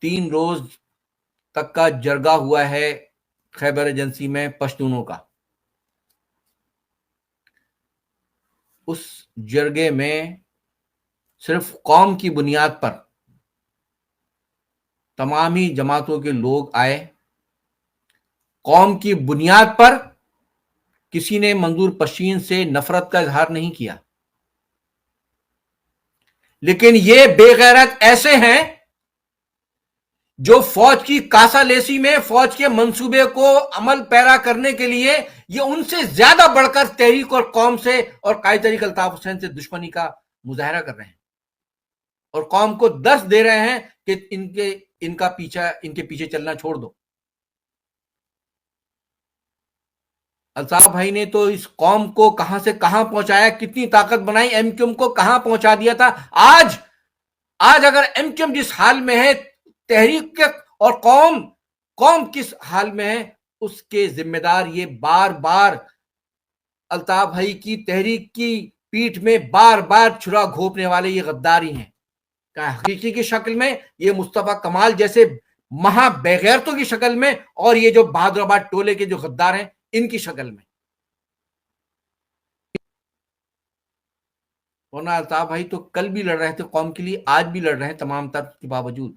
3 روز تک کا جرگہ ہوا ہے خیبر ایجنسی میں پشتونوں کا. اس جرگے میں صرف قوم کی بنیاد پر تمام ہی جماعتوں کے لوگ آئے. قوم کی بنیاد پر کسی نے منظور پشین سے نفرت کا اظہار نہیں کیا. لیکن یہ بے غیرت ایسے ہیں جو فوج کی کاسا لیسی میں فوج کے منصوبے کو عمل پیرا کرنے کے لیے یہ ان سے زیادہ بڑھ کر تحریک اور قوم سے اور قائد تحریک الطاف حسین سے دشمنی کا مظاہرہ کر رہے ہیں اور قوم کو درس دے رہے ہیں کہ ان کے پیچھے چلنا چھوڑ دو. الطاف بھائی نے تو اس قوم کو کہاں سے کہاں پہنچایا, کتنی طاقت بنائی, ایم کیو ایم کو کہاں پہنچا دیا تھا. آج اگر ایم کیو ایم جس حال میں ہے, تحریک اور قوم کس حال میں ہے, اس کے ذمہ دار یہ بار بار الطاف بھائی کی تحریک کی پیٹھ میں بار بار چھرا گھونپنے والے یہ غداری ہیں. حقیقی کی شکل میں یہ مصطفیٰ کمال جیسے مہا بغیرتوں کی شکل میں, اور یہ جو بہادر آباد ٹولے کے جو غدار ہیں ان کی شکل میں. ورنہ الطاف بھائی تو کل بھی لڑ رہے تھے قوم کے لیے, آج بھی لڑ رہے ہیں تمام تر کے باوجود.